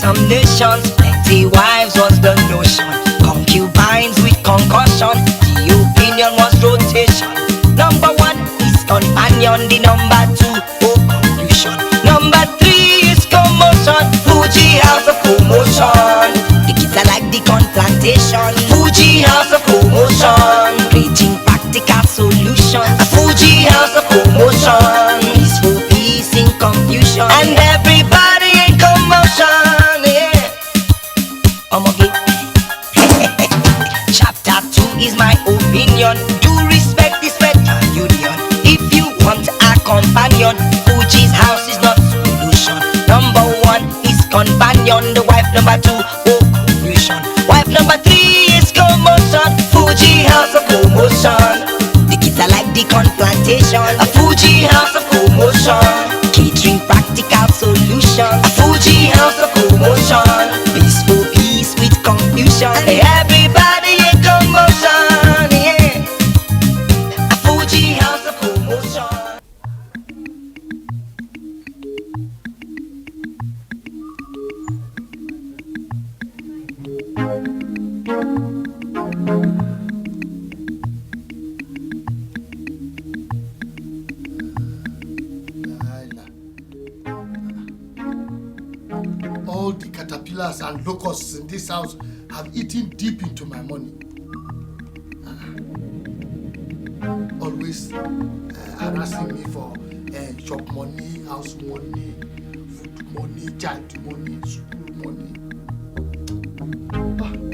some nations. Plenty wives was the notion. Concubines with concussion. The opinion was rotation. Number one is companion. The number two, oh conclusion. Number three is commotion. Fuji House of commotion. The kids are like the corn plantation. Fuji House of commotion. Preaching practical solutions. Fuji House of commotion. Peaceful peace in confusion. And everybody in commotion. Yeah. Okay. Chapter 2 is my opinion. Do respect this red union. If you want a companion, Fuji's House is not solution. Number 1 is companion. The wife number 2, oh conclusion. Wife number 3 is commotion. Fuji House of commotion. The kids are like the corn plantation. A Fuji House of commotion. Catering practical solution. A Fuji House of commotion. Peaceful peace with confusion. Everybody in commotion, yeah. A Fuji House of commotion. All the caterpillars and locusts in this house have eaten deep into my money. Always harassing me for shop money, house money, food money, child money, school money.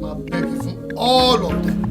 I'm begging for all of them.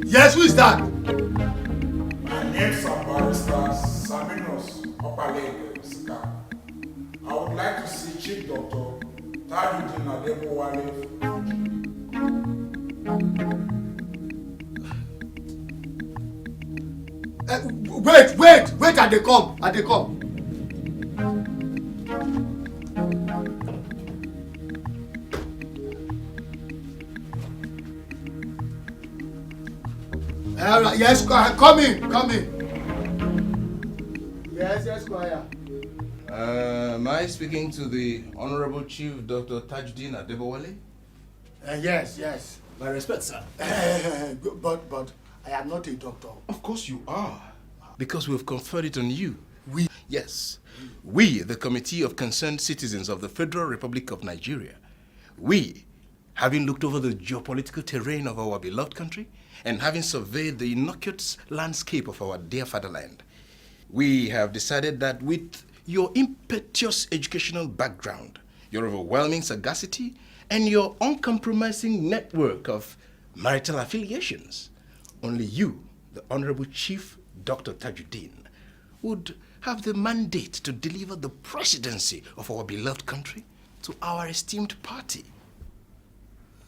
Yes, who is that? My name is Barrister Saminos Opalege Sika. I would like to see Chief Doctor Tajuddin Adebowale. Wait, they come. Yes, come in. Yes, Squire. Am I speaking to the Honorable Chief Dr. Tajuddin Adebowale? Yes. My respect, sir. But I am not a doctor. Of course you are. Because we've conferred it on you. We? Yes. We, the Committee of Concerned Citizens of the Federal Republic of Nigeria. We, having looked over the geopolitical terrain of our beloved country and having surveyed the innocuous landscape of our dear fatherland, we have decided that with your impetuous educational background, your overwhelming sagacity, and your uncompromising network of marital affiliations, only you, the Honorable Chief Dr. Tajuddin, would have the mandate to deliver the presidency of our beloved country to our esteemed party.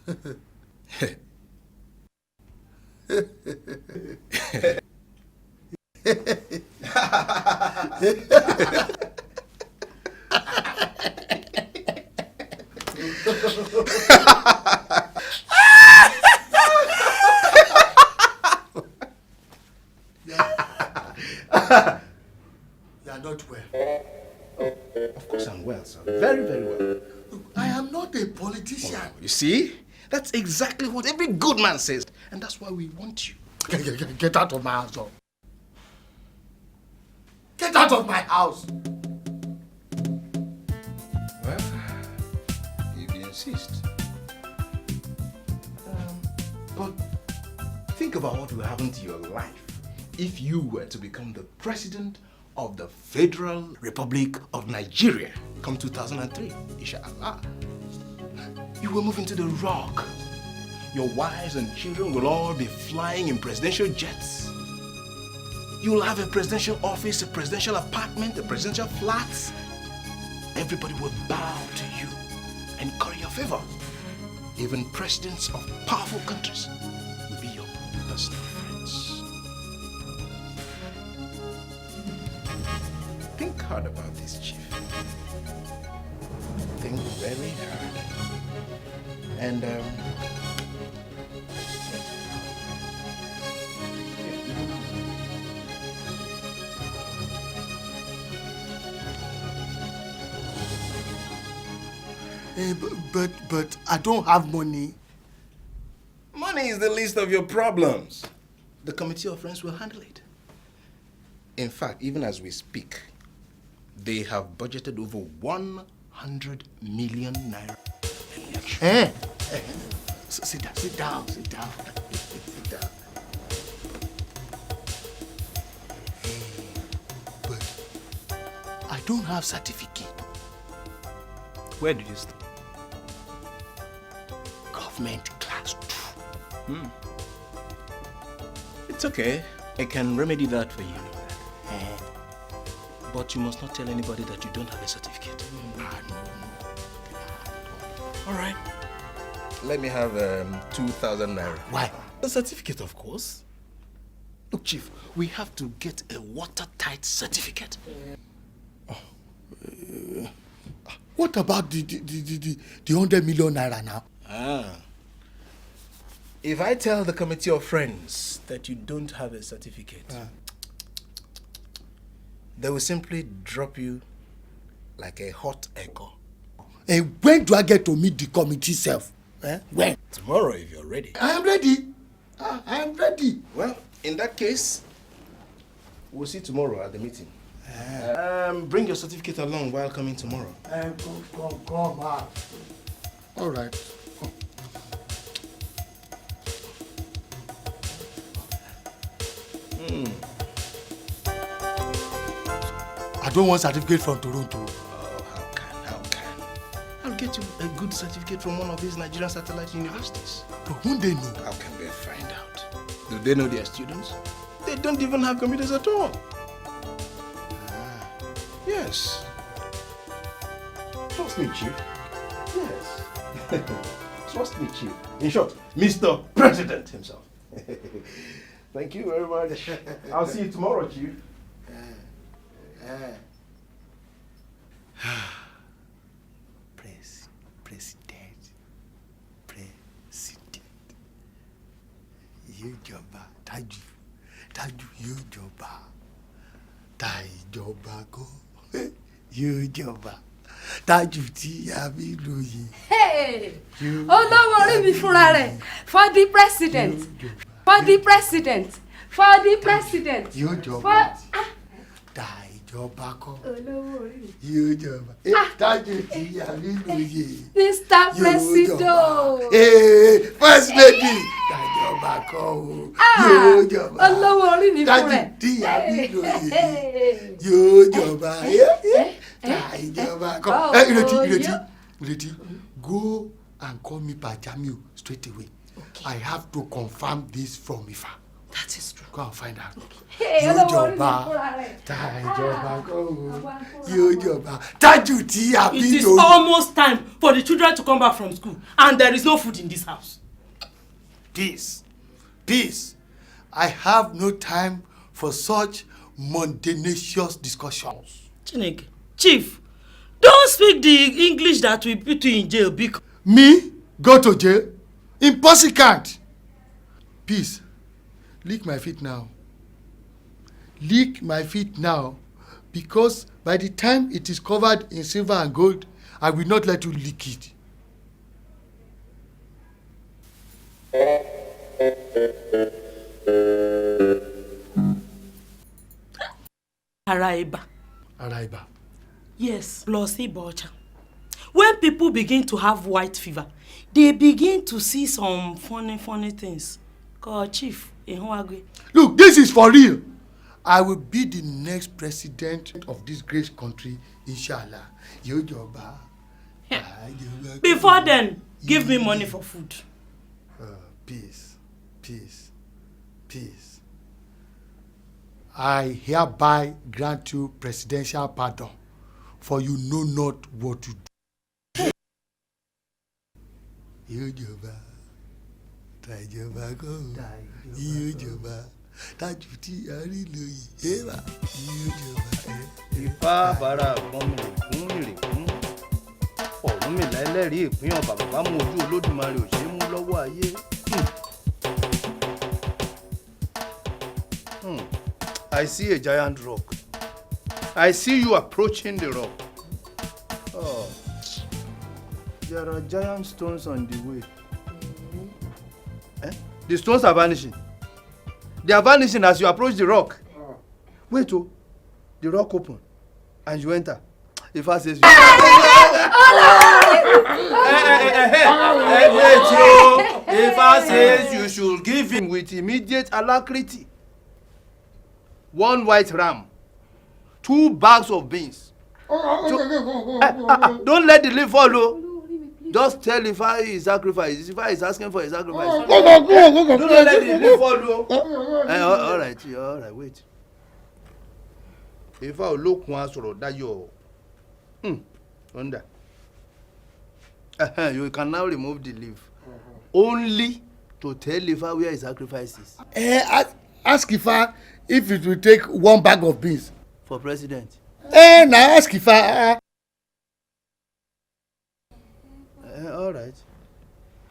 You are not well. Of course I'm well, sir. Very, very well. I am not a politician. Oh, you see? That's exactly what every good man says. And that's why we want you. Get out of my house. Get out of my house. Well, if you insist. But think about what will happen to your life if you were to become the president of the Federal Republic of Nigeria come 2003, inshallah. You will move into the rock. Your wives and children will all be flying in presidential jets. You'll have a presidential office, a presidential apartment, a presidential flat. Everybody will bow to you and curry your favor. Even presidents of powerful countries will be your personal friends. Think hard about this, Chief. Think very hard. And but I don't have money. money is the least of your problems. The committee of friends will handle it. In fact, even as we speak, they have budgeted over 100 million naira. Sit down. Sit down. But I don't have certificate. Where did you start? Government class 2. It's okay. I can remedy that for you. But you must not tell anybody that you don't have a certificate. All right. Let me have 2,000 naira. Why? A certificate, of course. Look, Chief, we have to get a watertight certificate. What about the 100 million naira now? If I tell the committee of friends that you don't have a certificate, they will simply drop you like a hot echo. When do I get to meet the committee self? When? Tomorrow, if you're ready. I am ready. I am ready. Well, in that case, we'll see tomorrow at the meeting. Bring your certificate along while coming tomorrow. Come on. All right. I don't want certificate from Toronto. Oh, how can? I'll get you a good certificate from one of these Nigerian satellite universities. But won't they know? How can they find out? Do they know their students? They don't even have computers at all. Yes. Trust me, Chief. Yes. Trust me, Chief. In short, Mr. President himself. Thank you very much. I'll see you tomorrow, Chief. President. Yóò Tájù yóò jọba. Táìjọba kọ́ yóò jọba. Tájù tí a bí lóye. Olówó orí mi fúnra rẹ̀ for the president. Yóò jọba. Táìjọba kọ́ yóò jọba. Tájù tí a bí lóye. Mr. President. First lady. Táìjọba kọ́ o. Yóò jọba. Olówó orí mi fúnra rẹ̀. Tájù tí a bí lóye. Yóò jọba. Táìjọba kọ́. Ireti, go and call me Pajamiu straight away. Okay. I have to confirm this from Ifa. That is true. Go and find out. Yóò jọba. Táìjọba kọ́ o. Yóò jọba. Tájù tí a bí lóye. It is almost time for the children to come back from school, and there is no food in this house. Peace. I have no time for such mundaneous discussions. Chineke, Chief, don't speak the English that will put you in jail because... Me? Go to jail? Impossible. Peace. Lick my feet now. Because by the time it is covered in silver and gold, I will not let you lick it. Araiba. Yes, plus Ibocha. When people begin to have white fever, they begin to see some funny things. Chief, look, this is for real. I will be the next president of this great country, inshallah. Before then, give me money for food. peace, peace, peace. I hereby grant you presidential pardon, for you know not what to do. Yojoba, Tajoba go, Yojoba, Tajuti Ariloyi, Eva, Yojoba. Ifá bára kún Ọ̀rúnmìlà ẹlẹ́rìí ìpín ọ̀bà bàbá mú ojú Olódùmarè ò ṣe é mú lọ́wọ́ ayé. I see a giant rock. I see you approaching the rock. Oh, there are giant stones on the way. The stones are vanishing. They are vanishing as you approach the rock. Wait, oh, the rock open and you enter. If I says you. If I says you should give him with immediate alacrity 1 white ram, 2 bags of beans. Don't let the leaf follow. Just tell if I is sacrifice. If I is asking for a sacrifice. Don't let the leaf follow. All right, wait. If I look once or that you under. You can now remove the leaf. Only to tell Ifa where his sacrifice is. Ask Ifa if it will take 1 bag of beans. For president. Now ask Ifa. All right.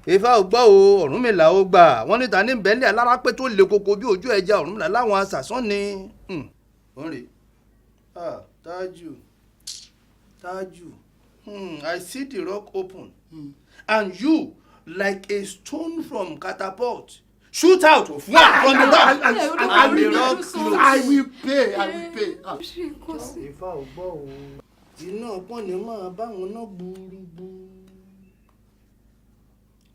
Ifá ò gbọ́ o, Ọ̀rúnmìlà ò gbà. Wọ́n ní ta ní bẹ́ẹ̀lì alára pé tó le koko bí ojú ẹja Ọ̀rúnmìlà láwọn asàsán ni. Only. Tájù. I see the rock open. And you, like a stone from catapult, shoot out of one from the rock. I will pay. Ifá ò gbọ́ o. Iná ọpọ́n ni máa bá wọn náà gbúrúgbú.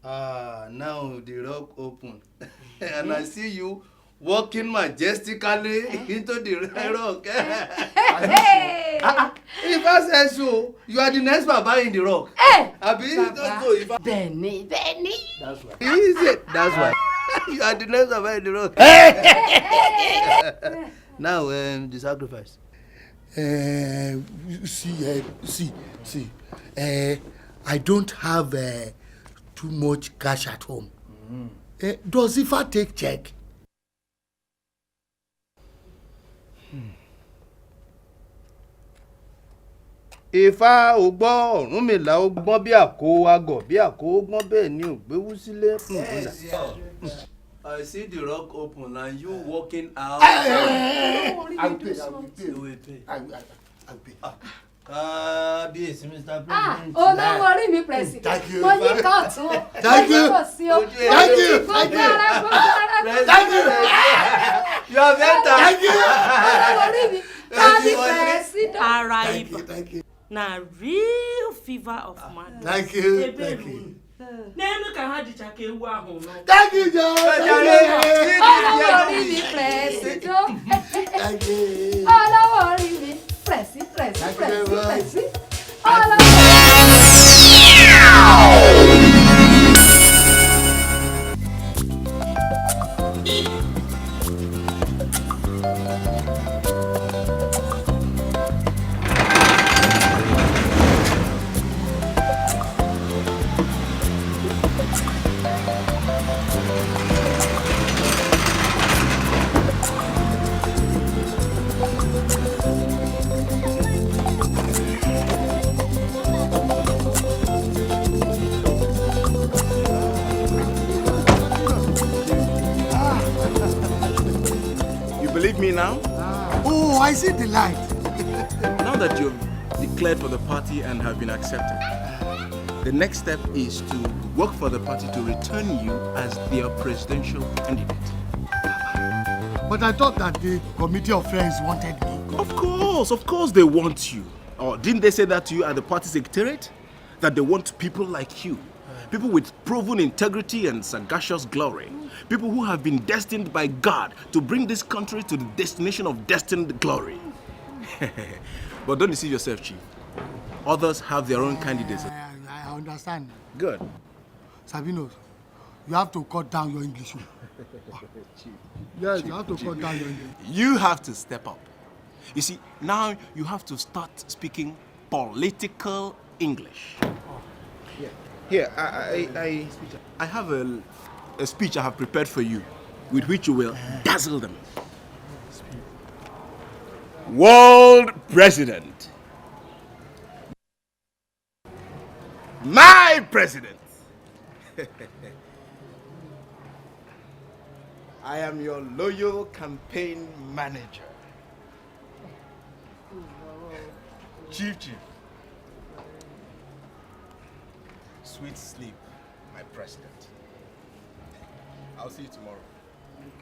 Now the rock open. And I see you walking majestically into the rock. If I say so, you are the next Baba in the rock. Abi, Benny. that's why. Is it? That's why. You are the next Baba in the rock. Now, the sacrifice. See. I don't have too much cash at home. Does Ifa take check? Ifá ò gbọ́, Ọ̀rúnmìlà ò gbọ́n bí àkó agọ̀ bí àkó gbọ́n bẹ́ẹ̀ ni ò gbéwú sílé. I see the rock open and you walking out. I'll pay. Kábíyèsí Mr. President. Olówó orí mi president. Thank you. Mo yí kọ́ọ̀tún. Thank you. You have entered. Thank you. Olówó orí mi president. Thank you. Na real fever of man. Thank you. N'elu ka ha dịcha ka ewu ahụ nọ. Thank you, John. Olówó orí mi president. Thank you. Olówó orí mi president. Believe me now? Oh, I see the light. Now that you've declared for the party and have been accepted, the next step is to work for the party to return you as their presidential candidate. But I thought that the committee of friends wanted me. Of course they want you. Or didn't they say that to you at the party secretariat? That they want people like you. People with proven integrity and sagacious glory. People who have been destined by God to bring this country to the destination of destined glory. But don't deceive yourself, Chief. Others have their own candidates. I understand. Good. Sabinos, you have to cut down your English. Yes, you have to cut down your English. You have to step up. You see, now you have to start speaking political English. Here, I have a speech I have prepared for you, with which you will dazzle them. World President. My President. I am your loyal campaign manager. Chief. Sweet sleep, my President. I'll see you tomorrow. Thank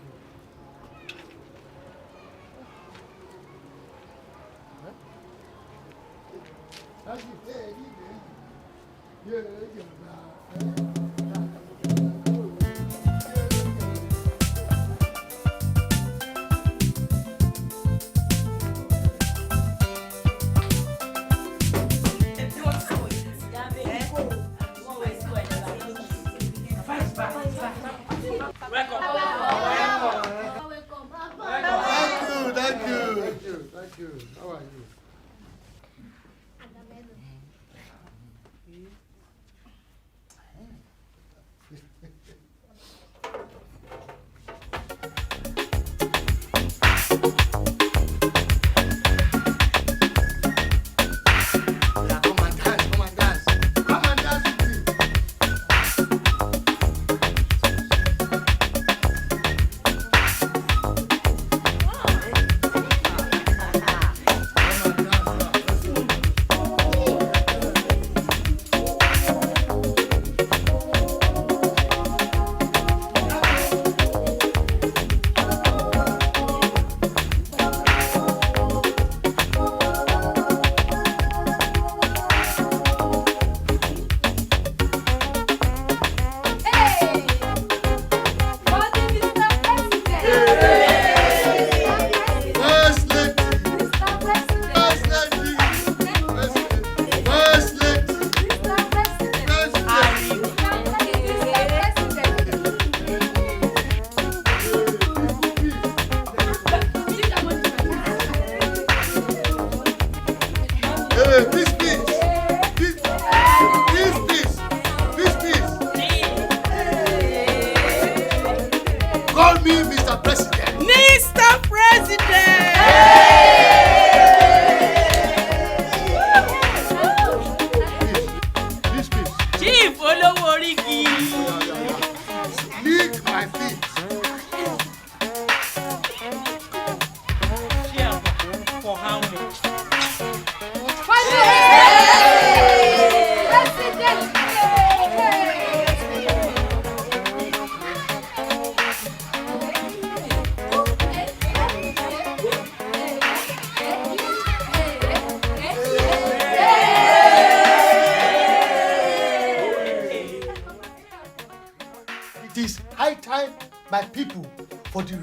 you. How are you?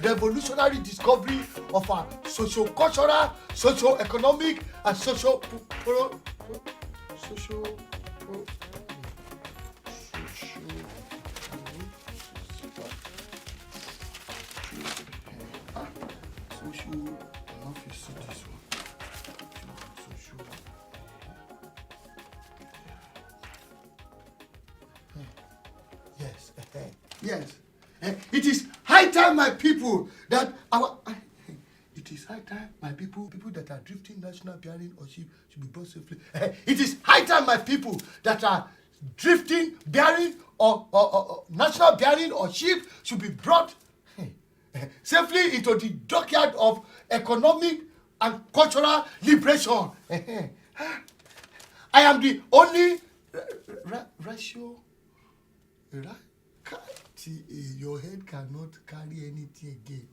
Revolutionary discovery of our socio-cultural, socio-economic, and yes. It is high time, my people, that it is high time, my people that are drifting national bearing or ship should be brought safely. It is high time, my people that are drifting bearing or national bearing or ship should be brought safely into the dockyard of economic and cultural liberation. I am the only your head cannot carry anything again.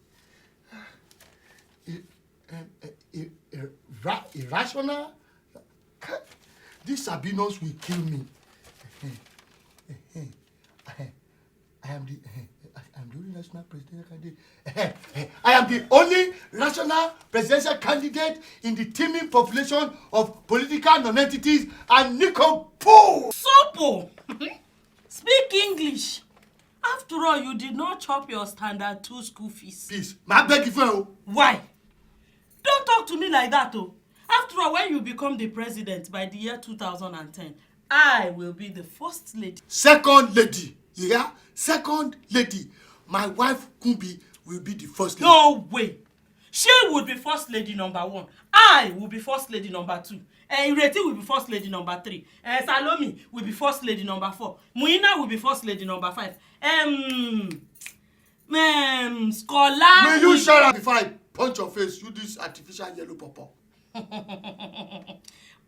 Irrational. This Sabinos will kill me. I am the only national presidential candidate. I am the only national presidential candidate in the teeming population of political non-entities and Nico Poo. Sopo! Speak English. After all, you did not chop your standard 2 school fees. Please, my beg you. Why? Don't talk to me like that, oh. After all, when you become the president by the year 2010, I will be the first lady. Second lady. Yeah? Second lady. My wife, Kumbi, will be the first lady. No way. She would be first lady number 1. I will be first lady number 2. Ireti will be first lady number 3. Salomi will be first lady number 4. Muina will be first lady number 5. Scholar. May you shut up before I punch your face, you this artificial yellow pawpaw.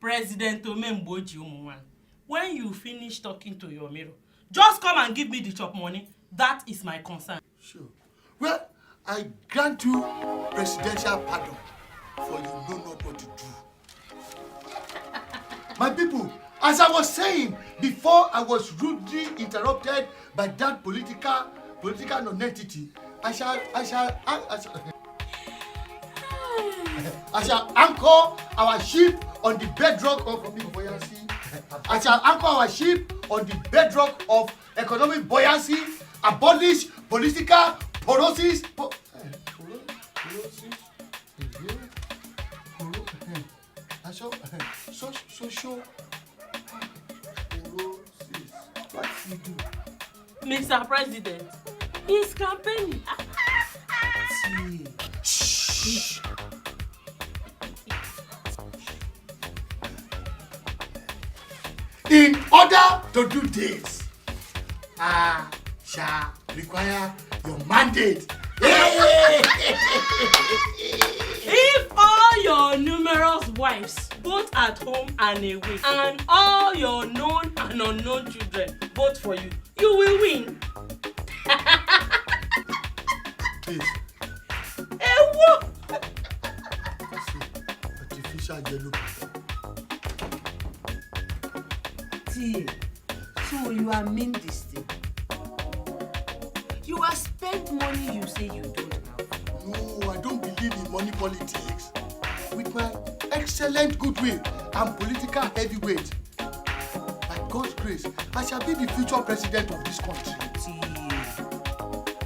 President Omemboji Umuwan, when you finish talking to your mirror, just come and give me the chop money. That is my concern. Sure. Well, I grant you presidential pardon, for you know not what to do. My people, as I was saying before I was rudely interrupted by that political non-entity, I shall anchor our ship on the bedrock of economic buoyancy. I shall anchor our ship on the bedrock of economic buoyancy, abolish political porosis. Social porosis. What do you do? Mr. President, he's campaigning. Shh. In order to do this, I shall require your mandate. If all your numerous wives, both at home and away, and all your known and unknown children vote for you, you will win. Please. Ewo! Artificial yellow pepper. So you are mean this thing. You are spent money you say you don't have. No, I don't believe in money politics. With my excellent goodwill and political heavyweight, by God's grace, I shall be the future president of this country.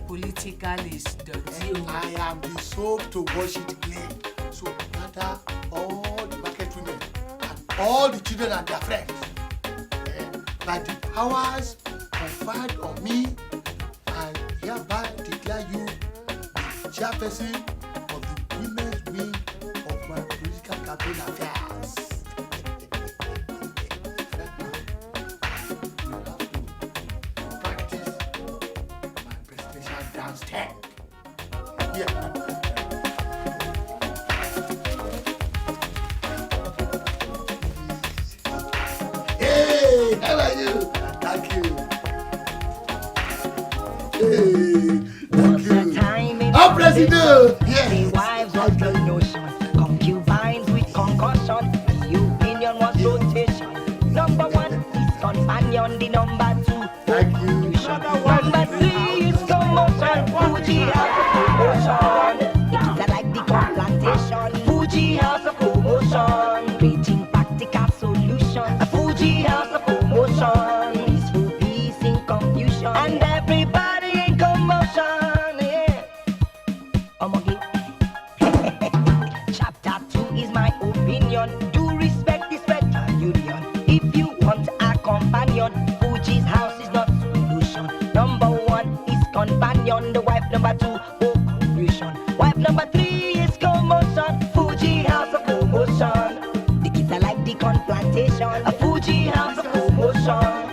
Political is dirty. I am the soap to wash it clean. So gather all the market women and all the children and their friends. By the powers conferred on me, I hereby declare you the chairperson of the women's wing of my political campaign affairs. We have to practice my presidential dance step. Yeah. How are you? Thank you. Hey, thank you. Our president! Yes. The wives of the notion, concubines with concussion. The opinion was rotation. Number 1 is companion, the number 2. Thank you. Number 3 is commotion. Fuji House of commotion. It is like the plantation. Fuji House of commotion. Preaching practical solutions. Fuji House of commotion. Peaceful peace in confusion. And everybody in commotion. Yeah. Chapter 2 is my opinion. Do respect is better union. If you want a companion, Fuji's house is not solution. Number 1 is companion. The wife number 2, oh confusion. Wife number 3 is commotion. Fuji house of commotion. The kids are like the plantation. A Fuji house of commotion.